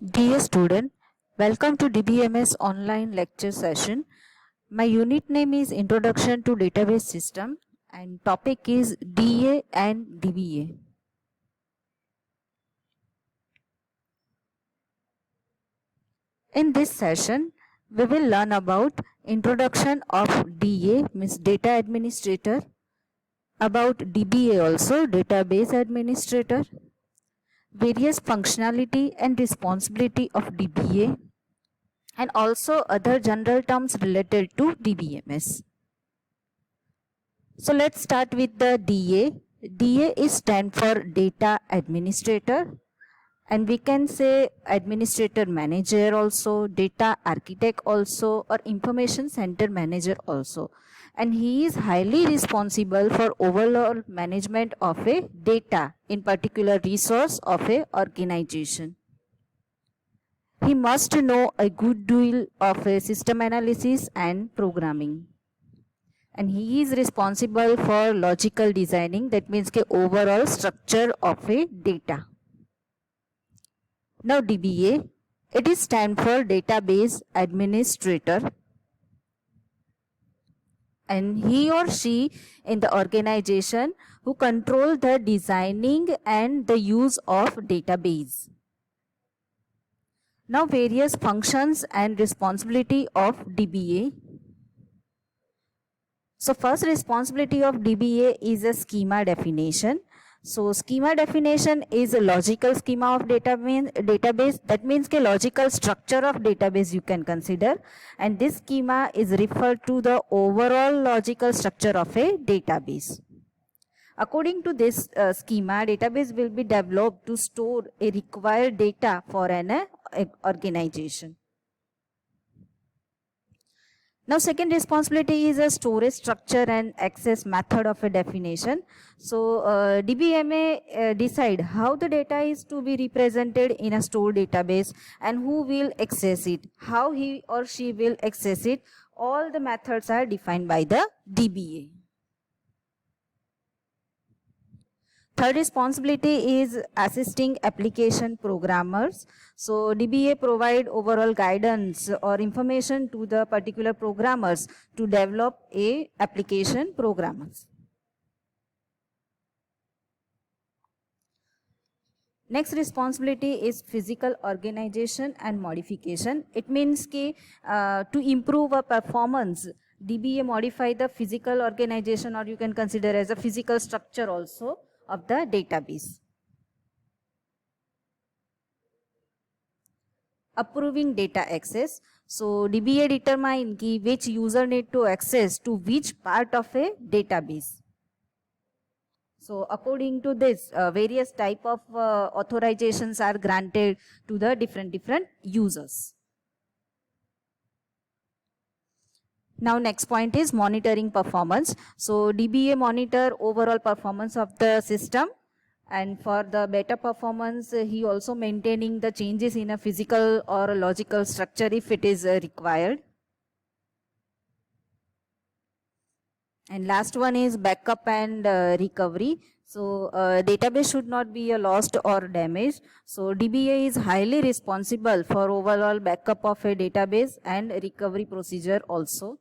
Dear student, welcome to DBMS online lecture session. My unit name is Introduction to Database System and topic is DA and DBA. In this session, we will learn about introduction of DA means data administrator, about DBA also database administrator, various functionality and responsibility of DBA, and also other general terms related to DBMS. So let's start with the DA. DA is stand for data administrator, and we can say administrator manager also, data architect also, or information center manager also. And he is highly responsible for overall management of a data, in particular resource of a organization. He must know a good deal of a system analysis and programming. And he is responsible for logical designing, that means the overall structure of a data. Now DBA, it is stand for database administrator, and he or she in the organization who control the designing and the use of database. Now various functions and responsibility of DBA. So first responsibility of DBA is a schema definition. So schema definition is a logical schema of database. That means the logical structure of database you can consider, and this schema is referred to the overall logical structure of a database. According to this schema, database will be developed to store a required data for an organization. Now second responsibility is a storage structure and access method of a definition. So DBMA decide how the data is to be represented in a stored database and who will access it, how he or she will access it. All the methods are defined by the DBA. Third responsibility is assisting application programmers. So DBA provide overall guidance or information to the particular programmers to develop a application programmers. Next responsibility is physical organization and modification. It means कि to improve a performance, DBA modify the physical organization, or you can consider as a physical structure also of the database. Approving data access. So DBA determine ki which user need to access to which part of a database. So according to this, various type of authorizations are granted to the different users. Now next point is monitoring performance. So DBA monitor overall performance of the system, and for the better performance he also maintaining the changes in a physical or a logical structure if it is required. And last one is backup and recovery. So database should not be lost or damaged. So DBA is highly responsible for overall backup of a database and recovery procedure also.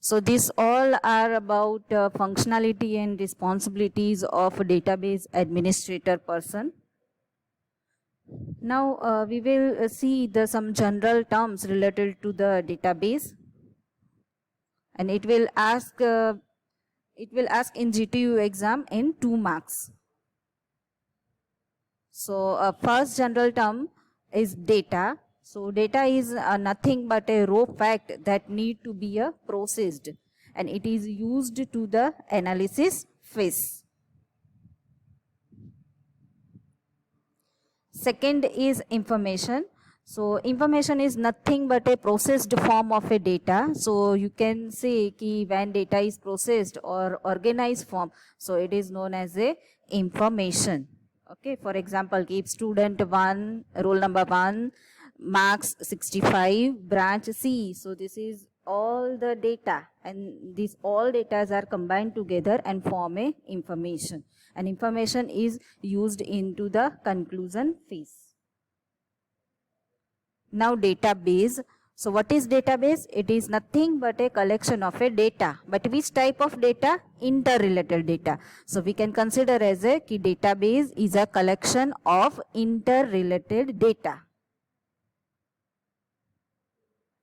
So these all are about functionality and responsibilities of a database administrator person. Now we will see some general terms related to the database, and it will ask in GTU exam in 2 marks. So first general term is data. So data is nothing but a raw fact that need to be processed, and it is used to the analysis phase. Second is information. So information is nothing but a processed form of a data. So you can say ki when data is processed or organized form, so it is known as a information. Okay, for example, if student 1, roll number 1, marks 65, branch C. So this is all the data, and these all data are combined together and form a information. And information is used into the conclusion phase. Now database. So what is database? It is nothing but a collection of a data. But which type of data? Interrelated data. So we can consider as a key database is a collection of interrelated data.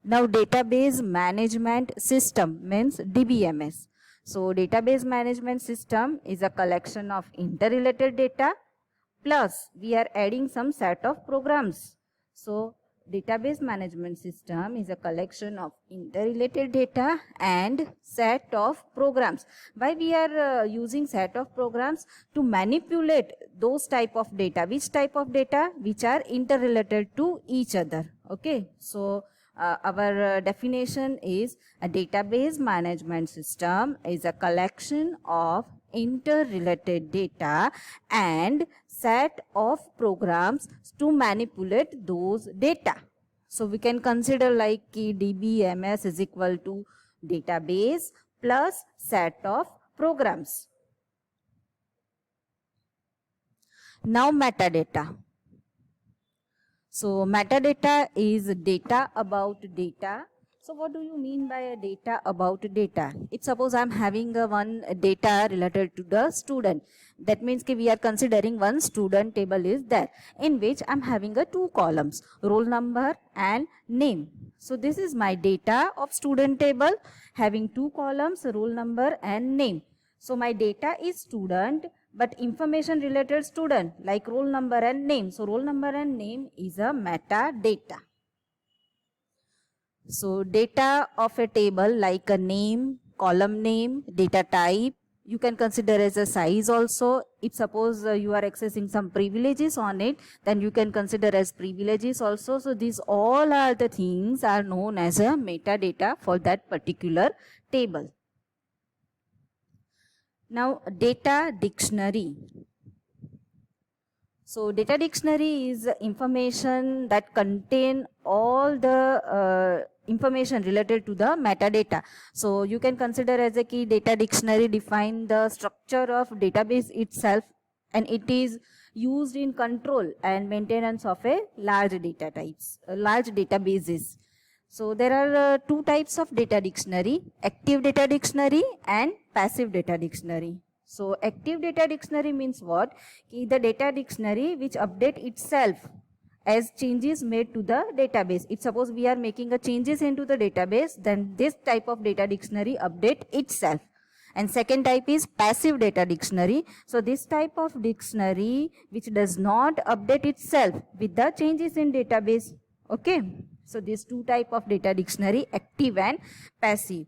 Now database management system means DBMS. So database management system is a collection of interrelated data plus we are adding some set of programs. So database management system is a collection of interrelated data and set of programs. Why we are using set of programs? To manipulate those type of data. Which type of data? Which are interrelated to each other. Okay. So our definition is a database management system is a collection of interrelated data and set of programs to manipulate those data. So we can consider like DBMS is equal to database plus set of programs. Now metadata. So metadata is data about data. So what do you mean by a data about data? If suppose I am having one data related to the student, that means we are considering one student table is there in which I am having two columns, roll number and name. So this is my data of student table having two columns, roll number and name. So my data is student, but information related student like roll number and name. So roll number and name is a metadata. So data of a table like a name, column name, data type, you can consider as a size also. If suppose you are accessing some privileges on it, then you can consider as privileges also. So these all are the things are known as a metadata for that particular table. Now data dictionary. So data dictionary is information that contain all the information related to the metadata. So you can consider as a key data dictionary define the structure of database itself, and it is used in control and maintenance of a large data types, large databases. So there are two types of data dictionary, active data dictionary and passive data dictionary. So active data dictionary means what? The data dictionary which update itself as changes made to the database. If suppose we are making a changes into the database, then this type of data dictionary update itself. And second type is passive data dictionary. So this type of dictionary which does not update itself with the changes in database. Okay. So these two type of data dictionary, active and passive.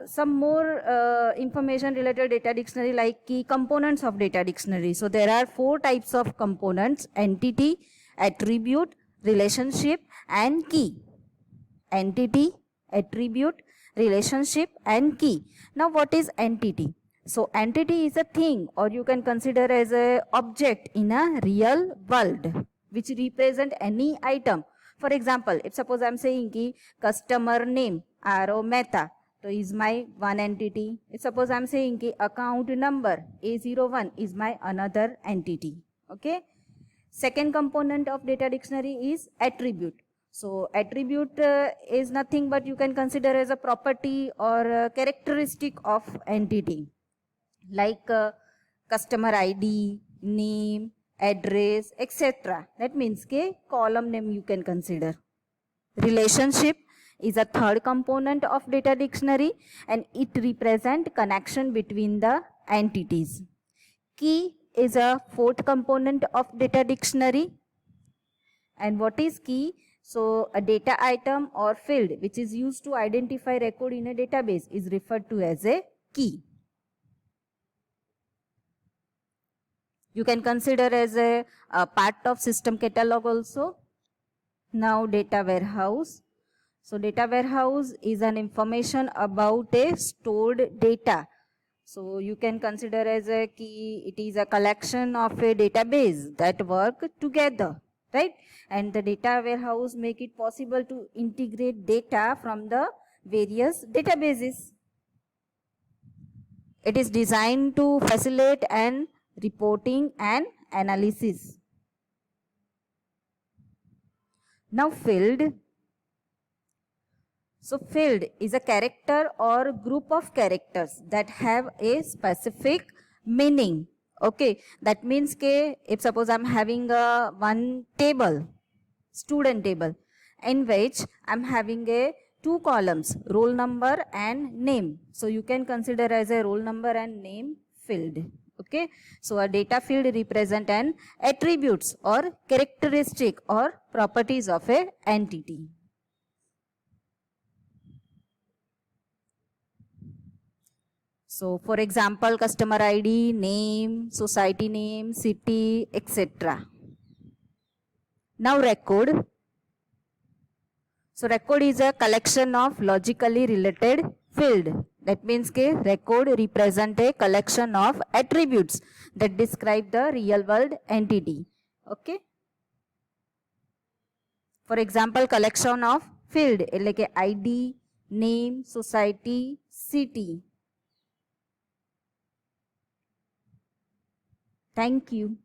Some more information related data dictionary like key components of data dictionary. So there are four types of components: entity, attribute, relationship and key. Entity, attribute, relationship and key. Now what is entity? So entity is a thing, or you can consider as a object in a real world which represent any item. For example, if suppose I am saying ki customer name R.O. Mehta, so is my one entity. If suppose I am saying ki account number A01 is my another entity. Okay. Second component of data dictionary is attribute. So attribute is nothing but you can consider as a property or a characteristic of entity like customer ID, name, address, etc. That means ke column name you can consider. Relationship is a third component of data dictionary and it represents connection between the entities. Key is a fourth component of data dictionary. And what is key? So a data item or field which is used to identify record in a database is referred to as a key. You can consider as a part of system catalog also. Now data warehouse. So data warehouse is an information about a stored data. So you can consider as a key, it is a collection of a database that work together, right? And the data warehouse make it possible to integrate data from the various databases. It is designed to facilitate and reporting and analysis. Now field. So field is a character or group of characters that have a specific meaning. Okay, that means ke if suppose I'm having a one table, student table, in which I'm having a two columns, roll number and name. So you can consider as a roll number and name field. Okay, so a data field represent an attributes or characteristic or properties of a entity. So for example, customer ID, name, society name, city, etc. Now record. So record is a collection of logically related field. That means ke record represent a collection of attributes that describe the real world entity. Okay. For example, collection of field like ID, name, society, city. Thank you.